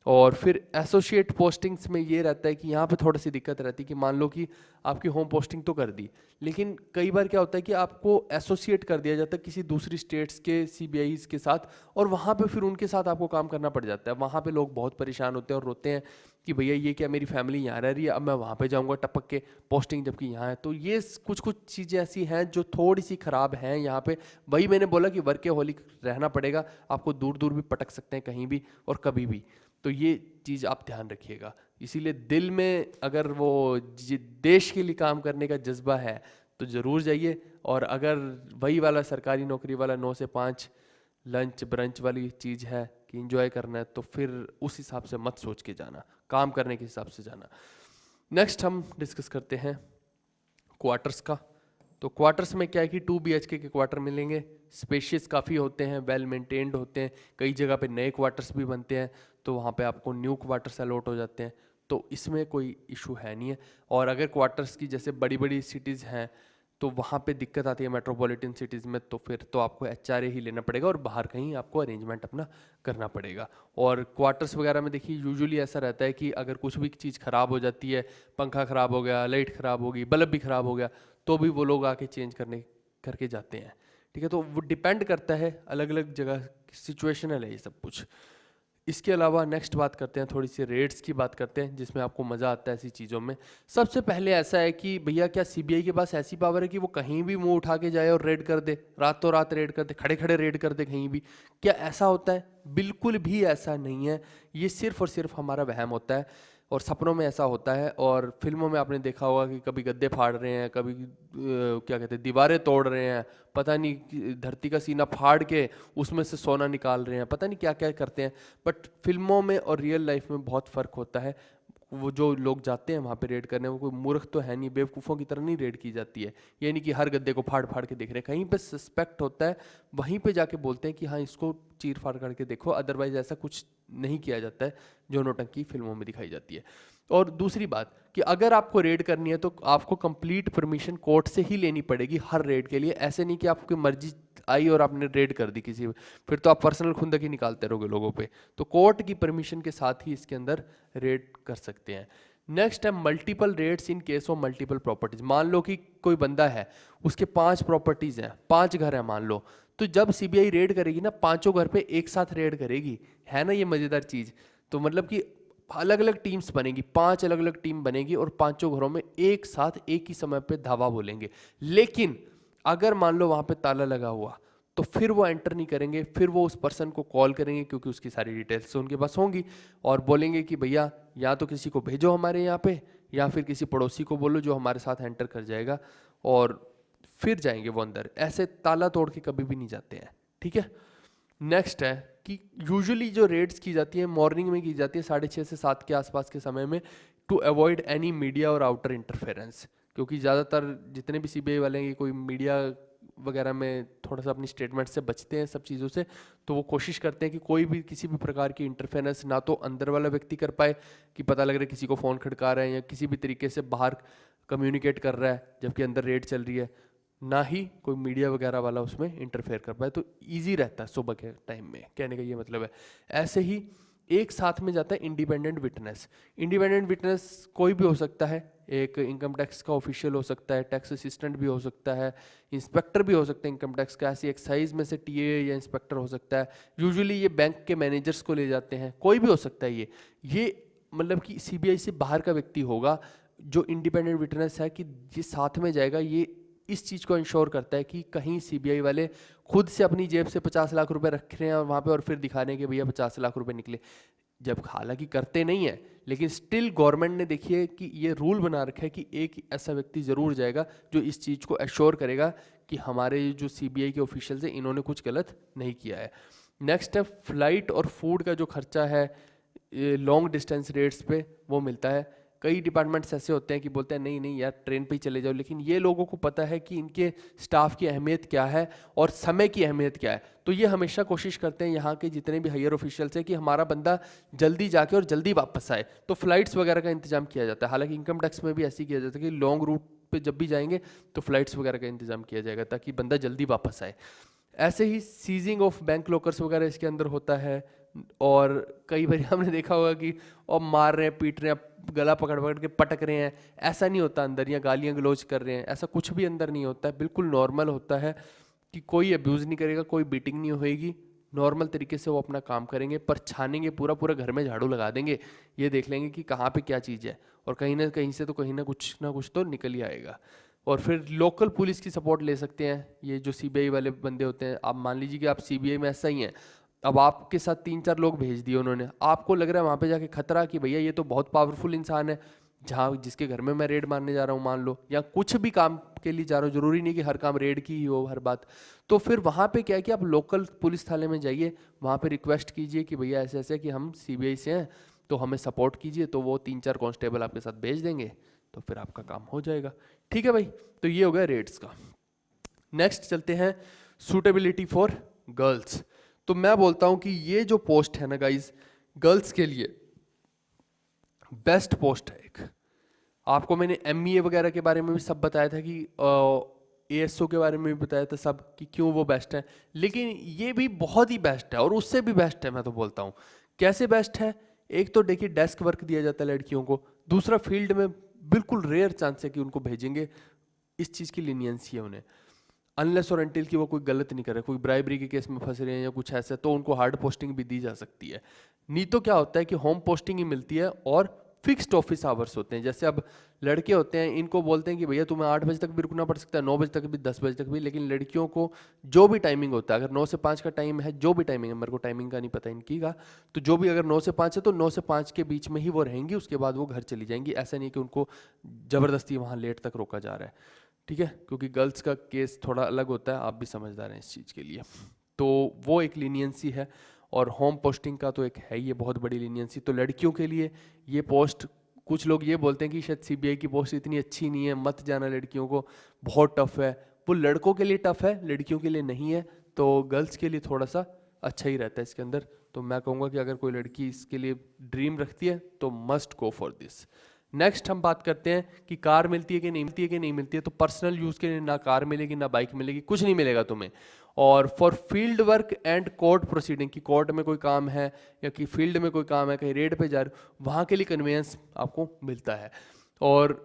और फिर एसोसिएट पोस्टिंग्स में ये रहता है कि यहाँ पे थोड़ी सी दिक्कत रहती है कि मान लो कि आपकी होम पोस्टिंग तो कर दी, लेकिन कई बार क्या होता है कि आपको एसोसिएट कर दिया जाता है किसी दूसरी स्टेट्स के CBIs के साथ, और वहाँ पे फिर उनके साथ आपको काम करना पड़ जाता है। वहाँ पे लोग बहुत परेशान होते हैं और रोते हैं कि भैया ये क्या, मेरी फैमिली यहाँ रह रही है, अब मैं वहाँ पे जाऊँगा टपक के, पोस्टिंग जबकि यहाँ है। तो ये कुछ कुछ चीज़ें ऐसी हैं जो थोड़ी सी ख़राब हैं यहाँ पे। वही मैंने बोला कि वर्कहोलिक रहना पड़ेगा, आपको दूर दूर भी पटक सकते हैं कहीं भी और कभी भी। तो ये चीज़ आप ध्यान रखिएगा। इसीलिए दिल में अगर वो देश के लिए काम करने का जज्बा है तो ज़रूर जाइए, और अगर वही वाला सरकारी नौकरी वाला 9 से 5 लंच ब्रंच वाली चीज़ है कि एंजॉय करना है, तो फिर उस हिसाब से मत सोच के जाना, काम करने के हिसाब से जाना। नेक्स्ट हम डिस्कस करते हैं क्वार्टर्स का। तो क्वार्टर्स में क्या है कि 2 BHK के क्वार्टर मिलेंगे, स्पेशियस काफ़ी होते हैं, वेल मेंटेन्ड होते हैं। कई जगह पे नए क्वार्टर्स भी बनते हैं, तो वहाँ पे आपको न्यू क्वार्टर्स अलॉट हो जाते हैं, तो इसमें कोई इशू है नहीं है। और अगर क्वार्टर्स की जैसे बड़ी बड़ी सिटीज़ हैं तो वहाँ पे दिक्कत आती है मेट्रोपॉलिटन सिटीज़ में, तो फिर तो आपको एचआरए ही लेना पड़ेगा और बाहर कहीं आपको अरेंजमेंट अपना करना पड़ेगा। और क्वार्टर्स वगैरह में देखिए यूजुअली ऐसा रहता है कि अगर कुछ भी चीज़ ख़राब हो जाती है, पंखा ख़राब हो गया, लाइट ख़राब होगी, बल्ब भी ख़राब हो गया, तो भी वो लोग आके चेंज करके जाते हैं। ठीक है, तो वो डिपेंड करता है, अलग अलग जगह सिचुएशनल है ये सब कुछ। इसके अलावा नेक्स्ट बात करते हैं, थोड़ी सी रेट्स की बात करते हैं जिसमें आपको मज़ा आता है ऐसी चीज़ों में। सबसे पहले ऐसा है कि भैया क्या सीबीआई के पास ऐसी पावर है कि वो कहीं भी मुंह उठा के जाए और रेड कर दे, रातों रात रेड कर दे, खड़े खड़े रेड कर दे कहीं भी? क्या ऐसा होता है? बिल्कुल भी ऐसा नहीं है। ये सिर्फ और सिर्फ हमारा वहम होता है और सपनों में ऐसा होता है। और फिल्मों में आपने देखा होगा कि कभी गद्दे फाड़ रहे हैं, कभी क्या कहते हैं, दीवारें तोड़ रहे हैं, पता नहीं धरती का सीना फाड़ के उसमें से सोना निकाल रहे हैं, पता नहीं क्या क्या करते हैं। बट फिल्मों में और रियल लाइफ में बहुत फ़र्क होता है। वो जो लोग जाते हैं वहाँ पे रेड करने, वो कोई मूर्ख तो है नहीं, बेवकूफ़ों की तरह नहीं रेड की जाती है। ये नहीं कि हर गद्दे को फाड़ फाड़ के देख रहे हैं, कहीं पे सस्पेक्ट होता है वहीं पे जाके बोलते हैं कि हाँ इसको चीर फाड़ करके देखो, अदरवाइज ऐसा कुछ नहीं किया जाता है जो नौटंकी फिल्मों में दिखाई जाती है। और दूसरी बात कि अगर आपको रेड करनी है तो आपको कंप्लीट परमिशन कोर्ट से ही लेनी पड़ेगी हर रेड के लिए। ऐसे नहीं कि आपकी मर्जी आई और आपने रेड कर दी किसी, फिर तो आप पर्सनल खुंदक ही निकालते रहोगे लोगों पे। तो कोर्ट की परमिशन के साथ ही इसके अंदर रेड कर सकते हैं। नेक्स्ट है multiple raids in case of multiple properties. मान लो कि कोई बंदा है, उसके 5 प्रॉपर्टीज हैं, 5 घर हैं मान लो, तो जब सीबीआई रेड करेगी ना, पांचों घर पे एक साथ रेड करेगी। है ना ये मजेदार चीज? तो मतलब कि अलग अलग टीम्स बनेगी, 5 अलग अलग टीम बनेगी और पांचों घरों में एक साथ एक ही समय पे धावा बोलेंगे। लेकिन अगर मान लो वहां पे ताला लगा हुआ, तो फिर वो एंटर नहीं करेंगे, फिर वो उस पर्सन को कॉल करेंगे क्योंकि उसकी सारी डिटेल्स उनके पास होंगी, और बोलेंगे कि भैया या तो किसी को भेजो हमारे यहाँ पे, या फिर किसी पड़ोसी को बोलो जो हमारे साथ एंटर कर जाएगा, और फिर जाएंगे वो अंदर। ऐसे ताला तोड़ के कभी भी नहीं जाते हैं। ठीक है, नेक्स्ट है कि यूजुअली जो रेड्स की जाती है मॉर्निंग में की जाती है, 6:30 से 7 के आसपास के समय में, टू अवॉइड एनी मीडिया और आउटर इंटरफेरेंस। क्योंकि ज़्यादातर जितने भी सीबीआई वाले हैं, कोई मीडिया वगैरह में थोड़ा सा अपनी स्टेटमेंट से बचते हैं सब चीज़ों से, तो वो कोशिश करते हैं कि कोई भी किसी भी प्रकार की इंटरफेरेंस ना तो अंदर वाला व्यक्ति कर पाए, कि पता लग रहा है किसी को फ़ोन खड़का रहे हैं या किसी भी तरीके से बाहर कम्युनिकेट कर रहा है जबकि अंदर रेड चल रही है, ना ही कोई मीडिया वगैरह वाला उसमें इंटरफेयर कर पाए। तो इजी रहता है सुबह के टाइम में, कहने का ये मतलब है। ऐसे ही एक साथ में जाता है इंडिपेंडेंट विटनेस। इंडिपेंडेंट विटनेस कोई भी हो सकता है, एक इनकम टैक्स का ऑफिशियल हो सकता है, टैक्स असिस्टेंट भी हो सकता है, इंस्पेक्टर भी हो सकता है इनकम टैक्स का, ऐसी एक्साइज में से टीए या इंस्पेक्टर हो सकता है। यूजुअली ये बैंक के मैनेजर्स को ले जाते हैं, कोई भी हो सकता है ये मतलब कि सीबीआई से बाहर का व्यक्ति होगा जो इंडिपेंडेंट विटनेस है, कि ये साथ में जाएगा। ये इस चीज़ को इंश्योर करता है कि कहीं सीबीआई वाले खुद से अपनी जेब से 50 लाख रुपए रख रहे हैं और वहाँ पे और फिर दिखाने के भैया 50 लाख रुपए निकले, जब हालांकि करते नहीं है, लेकिन स्टिल गवर्नमेंट ने देखिए कि ये रूल बना रखा है कि एक ऐसा व्यक्ति ज़रूर जाएगा जो इस चीज़ को एश्योर करेगा कि हमारे जो सीबीआई के ऑफिशियल्स हैं इन्होंने कुछ गलत नहीं किया है। नेक्स्ट है फ्लाइट और फूड का जो खर्चा है लॉन्ग डिस्टेंस रेट्स पे वो मिलता है। कई डिपार्टमेंट्स ऐसे होते हैं कि बोलते हैं नहीं नहीं यार ट्रेन पे ही चले जाओ, लेकिन ये लोगों को पता है कि इनके स्टाफ की अहमियत क्या है और समय की अहमियत क्या है, तो ये हमेशा कोशिश करते हैं यहाँ के जितने भी हायर ऑफिशियल्स हैं कि हमारा बंदा जल्दी जाके और जल्दी वापस आए, तो फ्लाइट्स वगैरह का इंतजाम किया जाता है। हालांकि इनकम टैक्स में भी ऐसे ही किया जाता है कि लॉन्ग रूट पे जब भी जाएंगे तो फ्लाइट्स वगैरह का इंतजाम किया जाएगा ताकि बंदा जल्दी वापस आए। ऐसे ही सीजिंग ऑफ बैंक लॉकर्स वगैरह इसके अंदर होता है। और कई बार हमने देखा होगा कि और मार रहे हैं, पीट रहे हैं, गला पकड़ पकड़ के पटक रहे हैं, ऐसा नहीं होता अंदर, या गालियां गलौज कर रहे हैं, ऐसा कुछ भी अंदर नहीं होता है। बिल्कुल नॉर्मल होता है कि कोई अब्यूज़ नहीं करेगा, कोई बीटिंग नहीं होएगी, नॉर्मल तरीके से वो अपना काम करेंगे। पर छानेंगे पूरा पूरा घर में झाड़ू लगा देंगे, ये देख लेंगे कि कहाँ पे क्या चीज़ है, और कहीं ना कहीं से तो कहीं ना कुछ तो निकल ही आएगा। और फिर लोकल पुलिस की सपोर्ट ले सकते हैं ये जो सीबीआई वाले बंदे होते हैं। आप मान लीजिए कि आप सीबीआई में ऐसा ही हैं, अब आपके साथ 3-4 लोग भेज दिए उन्होंने, आपको लग रहा है वहाँ पे जाके खतरा कि भैया ये तो बहुत पावरफुल इंसान है, जहाँ जिसके घर में मैं रेड मारने जा रहा हूँ मान लो, या कुछ भी काम के लिए जा रहा हूँ, जरूरी नहीं कि हर काम रेड की ही हो हर बात। तो फिर वहाँ पे क्या है कि आप लोकल पुलिस थाने में जाइए, वहाँ पे रिक्वेस्ट कीजिए कि भैया ऐसे ऐसे कि हम सीबीआई से हैं तो हमें सपोर्ट कीजिए, तो वो 3-4 कांस्टेबल आपके साथ भेज देंगे, तो फिर आपका काम हो जाएगा। ठीक है भाई, तो ये हो गया रेड्स का। नेक्स्ट चलते हैं सूटेबिलिटी फॉर गर्ल्स। तो मैं बोलता हूं कि ये जो पोस्ट है ना गाइज, गर्ल्स के लिए बेस्ट पोस्ट है एक। आपको मैंने एमईए वगैरह के बारे में भी सब बताया था कि एएसओ के बारे में भी बताया था सब कि क्यों वो बेस्ट है, लेकिन ये भी बहुत ही बेस्ट है और उससे भी बेस्ट है मैं तो बोलता हूँ। कैसे बेस्ट है? एक तो देखिए डेस्क वर्क दिया जाता है लड़कियों को, दूसरा फील्ड में बिल्कुल रेयर चांस है कि उनको भेजेंगे, इस चीज़ की लीनियंसी है उन्हें, अनलेस और अनटिल कि वो कोई गलत नहीं कर रहे, कोई ब्राइबरी के केस में फंस रहे हैं या कुछ ऐसा, तो उनको हार्ड पोस्टिंग भी दी जा सकती है। नहीं तो क्या होता है कि होम पोस्टिंग ही मिलती है और फिक्स्ड ऑफिस आवर्स होते हैं। जैसे अब लड़के होते हैं, इनको बोलते हैं कि भैया तुम्हें 8 बजे तक भी रुकना पड़ सकता है, 9 बजे तक भी, 10 बजे तक भी, लेकिन लड़कियों को जो भी टाइमिंग होता है, अगर 9 से 5 का टाइम है, जो भी टाइमिंग है, मेरे को टाइमिंग का नहीं पता इनकी का, तो जो भी अगर 9 से 5 है तो 9 से 5 के बीच में ही वो रहेंगी, उसके बाद वो घर चली जाएंगी। ऐसा नहीं कि उनको ज़बरदस्ती वहाँ लेट तक रोका जा रहा है, ठीक है, क्योंकि गर्ल्स का केस थोड़ा अलग होता है, आप भी समझदार हैं इस चीज़ के लिए। तो वो एक लीनियंसी है, और होम पोस्टिंग का तो एक है ये बहुत बड़ी लीनियंसी। तो लड़कियों के लिए ये पोस्ट, कुछ लोग ये बोलते हैं कि शायद सीबीआई की पोस्ट इतनी अच्छी नहीं है, मत जाना लड़कियों को, बहुत टफ है। वो लड़कों के लिए टफ है, लड़कियों के लिए नहीं है, तो गर्ल्स के लिए थोड़ा सा अच्छा ही रहता है इसके अंदर। तो मैं कहूँगा कि अगर कोई लड़की इसके लिए ड्रीम रखती है तो must go for this. Next हम बात करते हैं कि कार मिलती है कि नहीं मिलती है, कि नहीं मिलती है। तो पर्सनल यूज़ के लिए ना कार मिलेगी ना बाइक मिलेगी, कुछ नहीं मिलेगा तुम्हें। और for field work and court proceeding, की कोर्ट में कोई काम है या कि फील्ड में कोई काम है, कहीं रेड पे जा रहे हो, वहाँ के लिए कन्वेंस आपको मिलता है। और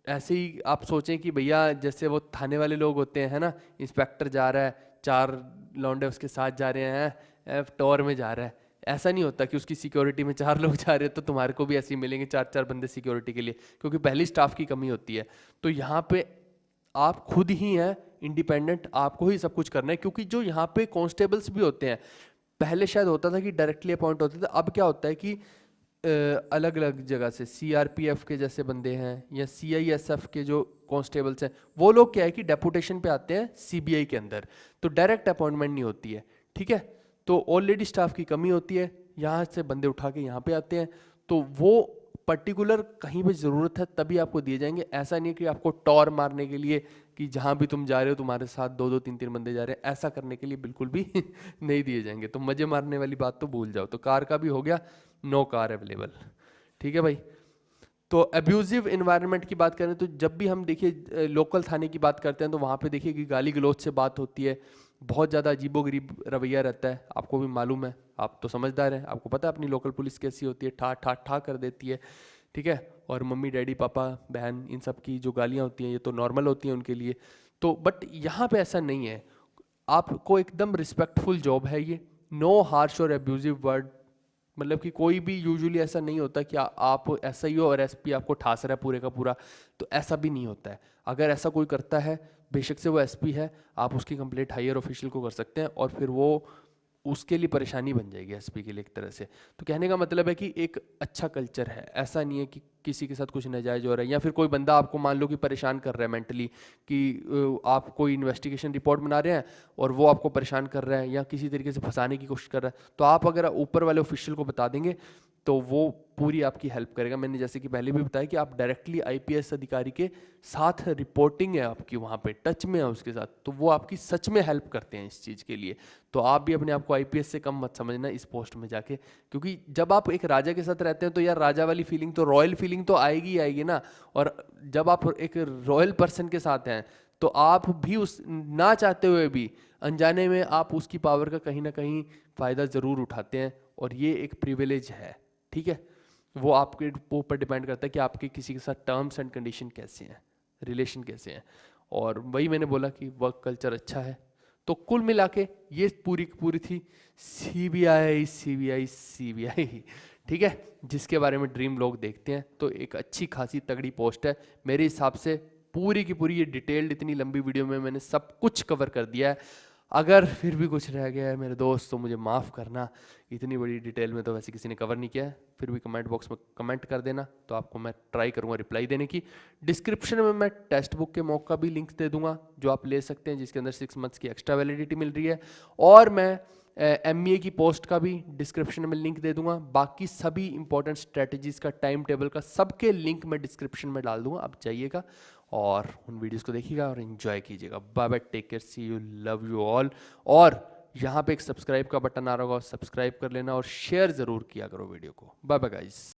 ऐसे ही आप सोचें कि भैया जैसे वो थाने वाले लोग होते हैं, है ना, इंस्पेक्टर जा रहा है, 4 लौंडे उसके साथ जा रहे हैं, टॉर में जा रहा है, ऐसा नहीं होता कि उसकी सिक्योरिटी में 4 लोग जा रहे हैं तो तुम्हारे को भी ऐसे ही मिलेंगे 4-4 बंदे सिक्योरिटी के लिए, क्योंकि पहली स्टाफ की कमी होती है। तो यहाँ पे आप खुद ही हैं इंडिपेंडेंट, आपको ही सब कुछ करना है। क्योंकि जो यहाँ पे कांस्टेबल्स भी होते हैं, पहले शायद होता था कि डायरेक्टली अपॉइंट होते थे, अब क्या होता है कि अलग अलग जगह से सीआरपीएफ के जैसे बंदे हैं या सीआईएसएफ के जो कांस्टेबल्स हैं, वो लोग क्या है कि डेपुटेशन पे आते हैं सीबीआई के अंदर, तो डायरेक्ट अपॉइंटमेंट नहीं होती है, ठीक है। तो ऑलरेडी स्टाफ की कमी होती है, यहाँ से बंदे उठा के यहाँ पे आते हैं, तो वो पर्टिकुलर कहीं पे ज़रूरत है तभी आपको दिए जाएंगे। ऐसा नहीं है कि आपको टॉर मारने के लिए कि जहाँ भी तुम जा रहे हो तुम्हारे साथ 2-2 3-3 बंदे जा रहे हैं, ऐसा करने के लिए बिल्कुल भी नहीं दिए जाएंगे। तो मज़े मारने वाली बात तो भूल जाओ। तो कार का भी हो गया, नो कार अवेलेबल, ठीक है भाई। तो अब्यूजिव इन्वायरमेंट की बात करें तो जब भी हम देखिए लोकल थाने की बात करते हैं तो वहाँ पे देखिए कि गाली गलौज से बात होती है, बहुत ज़्यादा अजीबोगरीब रवैया रहता है, आपको भी मालूम है, आप तो समझदार हैं, आपको पता है अपनी लोकल पुलिस कैसी होती है, ठा ठा ठा कर देती है, ठीक है। और मम्मी डैडी पापा बहन इन सब की जो गालियाँ होती हैं ये तो नॉर्मल होती हैं उनके लिए। तो बट यहाँ पे ऐसा नहीं है, आपको एकदम रिस्पेक्टफुल जॉब है ये, नो हार्श और एब्यूजिव वर्ड, मतलब कि कोई भी यूजुअली ऐसा नहीं होता कि आप एसआईओ और एसपी आपको ठास रहा है पूरे का पूरा, तो ऐसा भी नहीं होता है। अगर ऐसा कोई करता है, बेशक से वो एसपी है, आप उसकी कंप्लेंट हायर ऑफिशियल को कर सकते हैं और फिर वो उसके लिए परेशानी बन जाएगी एसपी के लिए एक तरह से। तो कहने का मतलब है कि एक अच्छा कल्चर है, ऐसा नहीं है कि किसी के साथ कुछ नाजायज हो रहा है, या फिर कोई बंदा आपको मान लो कि परेशान कर रहा है मेंटली, कि आप कोई इन्वेस्टिगेशन रिपोर्ट बना रहे हैं और वो आपको परेशान कर रहा है या किसी तरीके से फंसाने की कोशिश कर रहा है, तो आप अगर ऊपर वाले ऑफिशियल को बता देंगे तो वो पूरी आपकी हेल्प करेगा। मैंने जैसे कि पहले भी बताया कि आप डायरेक्टली आईपीएस अधिकारी के साथ रिपोर्टिंग है आपकी, वहाँ पे टच में है उसके साथ, तो वो आपकी सच में हेल्प करते हैं इस चीज़ के लिए। तो आप भी अपने आप को आईपीएस से कम मत समझना इस पोस्ट में जाके, क्योंकि जब आप एक राजा के साथ रहते हैं तो यार राजा वाली फीलिंग तो, रॉयल फीलिंग तो आएगी ही आएगी ना। और जब आप एक रॉयल पर्सन के साथ हैं तो आप भी उस ना चाहते हुए भी अनजाने में आप उसकी पावर का कहीं ना कहीं फ़ायदा ज़रूर उठाते हैं, और ये एक प्रिविलेज है, ठीक है। वो आपके ऊपर डिपेंड करता है कि आपके किसी के साथ टर्म्स एंड कंडीशन कैसे हैं, रिलेशन कैसे हैं। और वही मैंने बोला कि वर्क कल्चर अच्छा है। तो कुल मिला के ये पूरी की पूरी थी सीबीआई सीबीआई सीबीआई, ठीक है, जिसके बारे में ड्रीम लोग देखते हैं। तो एक अच्छी खासी तगड़ी पोस्ट है मेरे हिसाब से, पूरी की पूरी ये डिटेल्ड इतनी लंबी वीडियो में मैंने सब कुछ कवर कर दिया है। अगर फिर भी कुछ रह गया है मेरे दोस्त तो मुझे माफ़ करना, इतनी बड़ी डिटेल में तो वैसे किसी ने कवर नहीं किया है। फिर भी कमेंट बॉक्स में कमेंट कर देना, तो आपको मैं ट्राई करूँगा रिप्लाई देने की। डिस्क्रिप्शन में मैं टेक्स्ट बुक के मॉक का भी लिंक दे दूंगा जो आप ले सकते हैं, जिसके अंदर 6 मंथ्स की एक्स्ट्रा वैलिडिटी मिल रही है। और मैं एमबीए की पोस्ट का भी डिस्क्रिप्शन में लिंक दे दूंगा। बाकी सभी इंपॉर्टेंट स्ट्रेटजीज का, टाइम टेबल का, सबके लिंक मैं डिस्क्रिप्शन में डाल दूंगा, आप जाइएगा और उन वीडियोस को देखिएगा और एंजॉय कीजिएगा। Bye bye, take care, see you, love you all. और यहाँ पे एक सब्सक्राइब का बटन आ रहा होगा, सब्सक्राइब कर लेना और शेयर ज़रूर किया करो वीडियो को। Bye bye guys.